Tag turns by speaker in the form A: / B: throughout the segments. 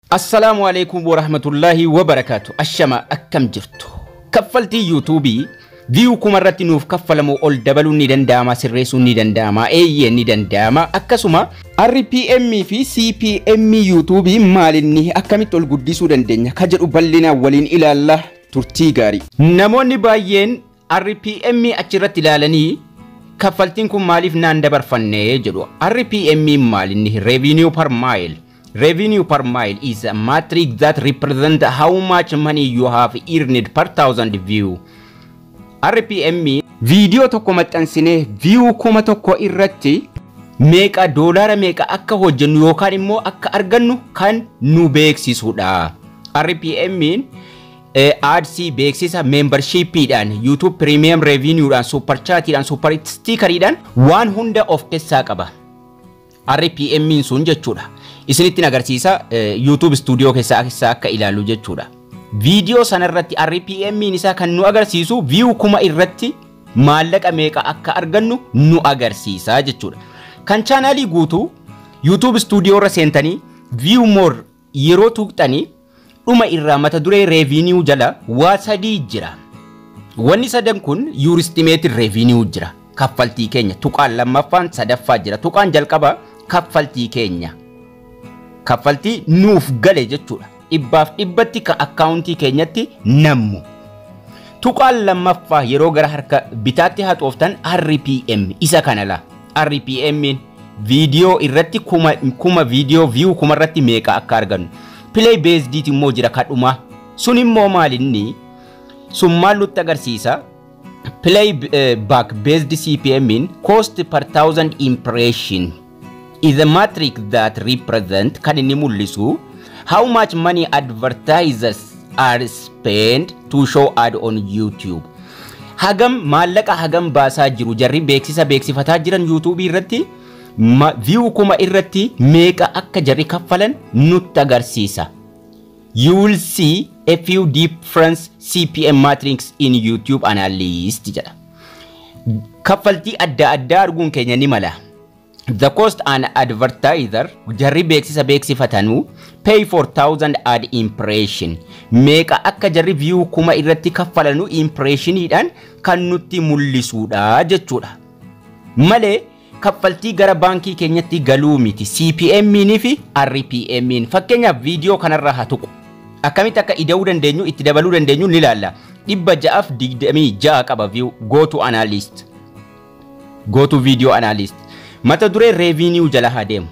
A: Assalamualaikum warahmatullahi wabarakatuh. Ashama akkam jirtu. Kaffaltii YouTube'i view kumarratti nuuf kaffalamu ol dabaluun ni danda'ama, sirreessuun ni danda'ama, eeyyeen ni danda'ama. Akkasuma RPM fi CPM YouTube'i maalinni akkamitti ol guddisuu dandeenya ka jedhu bal'inaan waliin ilaalla. Turtii gaarii. Namoonni baay'een RPM achirratti ilaalanii kaffaltiin kun maaliif naan dabarfanne jedhu. RPM maalinni revenue per mile. Revenue per mile is a metric that represents how much money you have earned per thousand view. RPM video tokko maxxansine view kuma tokko irratti meeqa doolaara meeqa akka hojjennu yookaan immoo akka argannu kan nu beeksisudha. RPM ads beeksisa membershipidhaan YouTube premium revenue'dhaan super chatidhaan super sticker'idhaan waan hunda of keessaa qaba. RPM sun jechuudha. Isinitti agarsiisa YouTube studio keessa akka ilaalu jechuudha. Video sanarratti RPM isaa kan nu agarsiisu view kuma irratti maallaqa meeqa akka argannu nu agarsiisa jechuudha. Kan channelii guutuu YouTube studio irra seentanii view more yeroo tuqxanii dhuma irraa mata duree revenue jala waa sadii jira. Wanni sadan kun your estimated revenue jira. Kaffaltii keenya tuqaan lammaffaan sadaffaa jira. Tuqaan jalqaba kaffaltii keenya. Kaffaltii nuuf gale jechuudha. Dhibbaaf dhibbatti ka akkaawuntii keenyatti nammu. Tuqaan lammaffaa yeroo gara harka bitaatti haxooftan RPM isa kanala. RPM video irratti kuma video view kuma irratti meeqa akka argannu. Play based immoo jira kadhuma. Sun immoo maalinni sun maal nutti agarsiisa? Play back based CPM cost per thousand impression is a metric that represents kan inni mul'isu how much money advertisers are spent to show ad on YouTube. Hagam maallaqa hagam baasaa jiru jarri beeksifataa jiran YouTube irratti view kuma irratti meeqa akka jarri kaffalan nutti agarsiisa. You will see a few different CPM metrics in YouTube analyst jedha. Kaffaltii adda addaa arguun keenya ni mala. The cost an advertiser jarri beeksifatanu pay for 1000 ad impression meeqa akka jarri view kuma irratti kaffalanu impressioniidhaan kan nutti mul'isuudha jechuudha. Malee kaffaltii gara baankii keenyatti galuu miti. CPM fi RPM fakkeenyaaf video kanarraa haa tuqu. Akkamitti akka ida'uu dandeenyu itti dabaluu dandeenyu ni ilaalla. 626 qaba view. Go to analyst. Go to video analyst. Mata duree revenue jala haa deemu.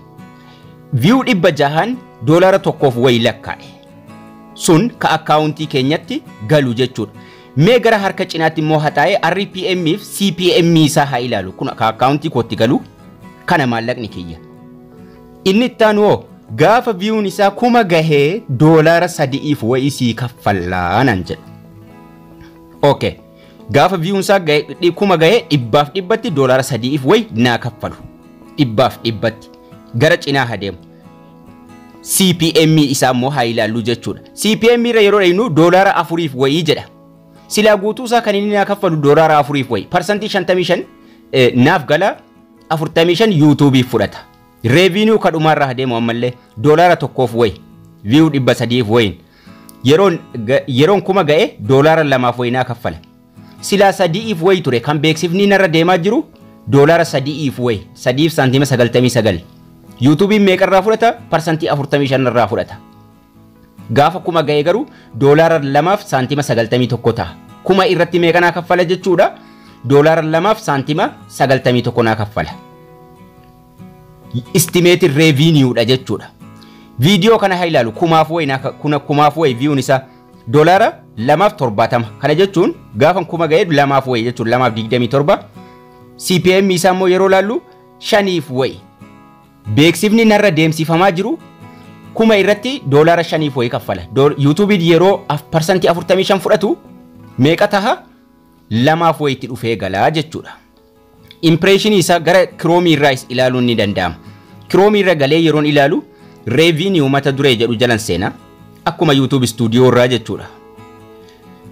A: View 600 doolaara tokkoof wayi lakkaa'e. Sun ka akkaawuntii keenyatti galu jechuudha. Mee gara harka cinaatti immoo hataa'e RPM fi CPM isaa haa ilaalu. Kun ka akkaawuntii kootti galu kana maallaqni kiyya. Inni ittaanu gaafa viewun isaa kuma gahee doolaara 3 wayi sii kaffallaan jedha. Okay. Gaafa viewun isaa kuma gahee dhibbaaf dhibbatti doolaara 3 wayi naa kaffalu. Dhibbaaf dhibbatti gara cinaa haa deemu. CPM isaa immoo haa ilaallu jechuudha. CPM irra yeroo dhaynu doolaara 4 wayi jedha. Silaa guutuu isaa kan inni naa kaffalu doolaara 4 wayi. Parsantii 55 naaf gala 45 YouTube fudhata. Revenue kadhumaarraa haa deemu ammallee doolaara tokkoof wayi. View 300 wayi. Yeroon kuma ga'e doolaara 2 wayi naa kaffala. Silaa 3 wayi ture kan beeksifni narra deemaa jiru doolaara 3 wayi. 3 saantima 99. YouTube meeqarraa fudhata? Parsantii 45 irraa fudhata. Gaafa kuma ga'e garuu doolaara 2 saantima 91 ta'a. Kuma irratti meeqa naa kaffala jechuudha? Doolaara 2 saantima 91 naa kaffala. Estimated revenue dha jechuudha. Video kana haa ilaalu kumaaf wayi viewun isaa doolaara 270 kana jechuun gaafa kuma ga'e 2 wayi jechuudha 227. CPM isaa immoo yeroo laallu 5 wayi. Beeksifni narra deemsifamaa jiru kuma irratti doolaara 5 wayi kaffala. YouTube yeroo parsantii 45 fudhatu meeqa taha 2 wayitti dhufee galaa jechuudha. Impression isa gara Chrome irraa ilaaluun ni danda'ama. Chrome irra galee yeroon ilaalu revenue mata duree jedhu jalan seena akkuma YouTube studio irraa jechuudha.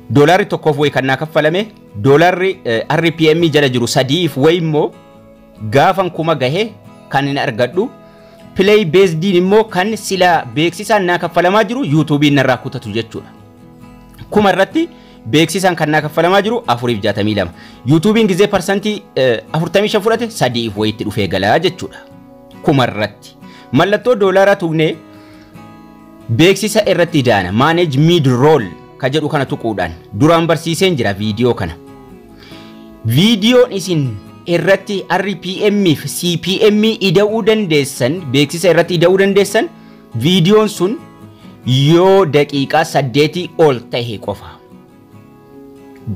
A: Doolaarri tokkoof wayi kan naa kaffalame doolaarri RPM jala jiru 3 wayi immoo gaafan kuma gahee kan inni argadhu play based immoo kan sila beeksisaan naa kaffalamaa jiru YouTube narraa kutatu jechuudha. Kuma irratti beeksisaan kan naa kaffalamaa jiru 462. YouTube gizee percentii 45 fudhate 3 wayitti dhufee galaa jechuudha. Kuma irratti mallattoo doolaaraa tuqnee beeksisa irratti daana manage mid roll ka jedhu kana tuquudhaan duraan barsiiseen jira viidiyoo kana. Viidiyoon isin irratti RPM fi CPM ida'uu dandeessan beeksisa irratti ida'uu dandeessan viidiyoon sun yoo daqiiqaa 8 ol ta'e qofa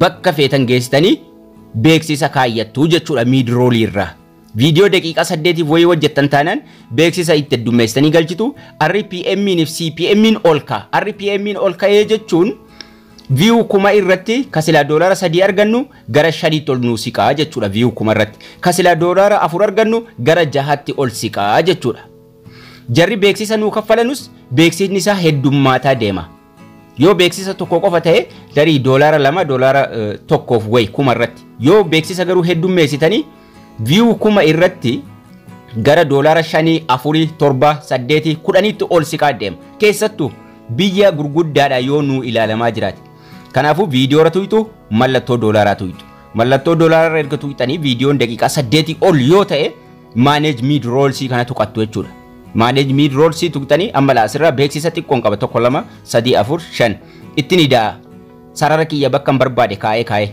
A: bakka feetan geessitanii beeksisa kaayyattu jechuudha mid roll irraa. Viidiyoo daqiiqaa 8 wayii hojjettan taanaan beeksisa itti heddummeessanii galchitu RPM fi CPM ol ka'a. RPM ol ka'ee jechuun view kuma irratti kasila doolaara 3 argannu gara 5 ol nu siqaa jechuudha. View kuma irratti kasila doolaara 4 argannu gara 6 ol siqaa jechuudha. Jarri beeksisa nu kaffalanus beeksisni isaa heddummaataa deema. Yoo beeksisa tokko qofa ta'e darii doolaara 2 doolaara 1 wayi kuma irratti. Yoo beeksisa garuu heddummeessitanii view kuma irratti gara doolaara 5 4 7 8 10 ol siqaa deema. Keessattuu biyya gurguddaadha yoo nu ilaalamaa jiraate. Kanaafuu viidiyoo irra tuqxu mallattoo doolaaraa tuqxu. Mallattoo doolaaraa erga tuqxanii viidiyoon daqiiqaa 8 ol yoo ta'e manage mid rolls kana tuqattu jechuudha. Manage mid rolls tuqxanii amma laasirraa beeksisa xiqqoon qaba 1 2 3 4 5 ittiin idaa sarara kiyya bakka barbaade kaa'ee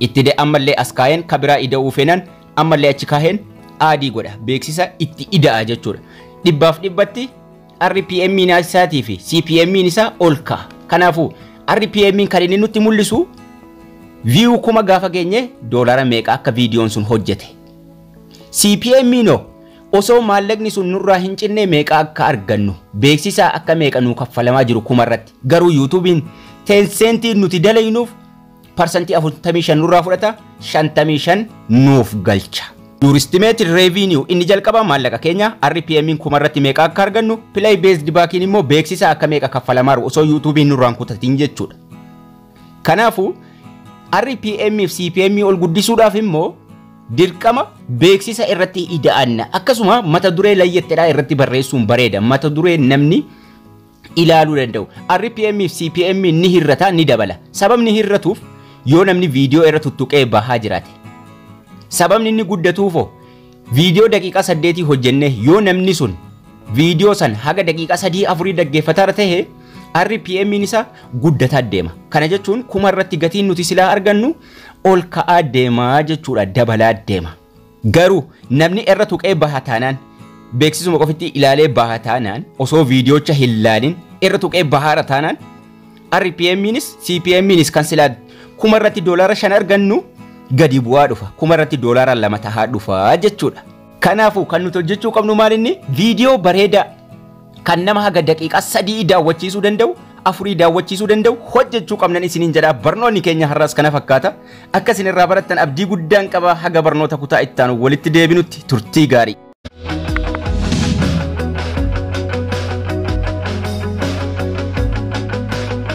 A: itti de ammallee as kaa'een kabiraa ida'uu feenan ammallee achi kaa'een aadii godha beeksisa itti ida'a jechuudha. Dhibbaaf dhibbatti RPM isaatii fi CPM isaa ol ka'a. Kanaafuu RPM kan inni nutti mul'isu view kuma gaafa geenye doolaara meeqa akka viidiyoon sun hojjete. CPM no osoo maallaqni sun nurraa hin cinne meeqa akka argannu beeksisa akka meeqa nu kaffalamaa jiru kuma irratti. Garuu YouTube'n 10 cent nuti dalaynuuf percentii 45 nurraa fudhata 55 nuuf galcha. Your estimated revenue inni jalqaba maallaqa keenya RPM kuma irratti meeqa akka argannu play based backing immoo beeksisa akka meeqa kaffalamaa jiru osoo YouTube nurraan kutatiin jechuudha. Kanaafuu RPM fi CPM ol guddisuudhaaf immoo dirqama beeksisa irratti ida'anna akkasuma mata duree layyetteedhaa irratti barreessuun bareeda mata duree namni ilaaluu danda'u. RPM fi CPM ni hirrata ni dabala. Sababni hirratuuf yoo namni viidiyoo irra tuttuqee bahaa jiraate. Sababni inni guddatuufo viidiyoo daqiiqaa 8 hojjenne yoo namni sun viidiyoo san haga daqiiqaa 3 4 dhaggeeffataa ta'e RPM isaa guddataa deema. Kana jechuun kuma irratti gatiin nuti silaa argannu ol ka'aa deemaa jechuudha dabalaa deema. Garuu namni irra tuqee bahaa taanaan beeksisuma qofitti ilaalee bahaa taanaan osoo viidiyoocha hin ilaalin irra tuqee bahaara taanaan RPMnis CPMnis kan silaa kuma irratti doolaara 5 argannu gadi bu'aa dhufa. Kuma irratti doolaara 2 tahaa dhufa jechuudha. Kanaafuu kan nuti hojjechuu qabnu maalinni viidiyoo bareedaa kan nama haga daqiiqaa 3 daawwachiisuu danda'u 4 daawwachiisuu danda'u hojjechuu qabnan isiniin jedha. Barnoonni keenya har'aas kana fakkaata. Akka isin irraa barattan abdii guddaan qaba. Haga barnoota kutaa itti aanu walitti deebinutti turtii gaarii.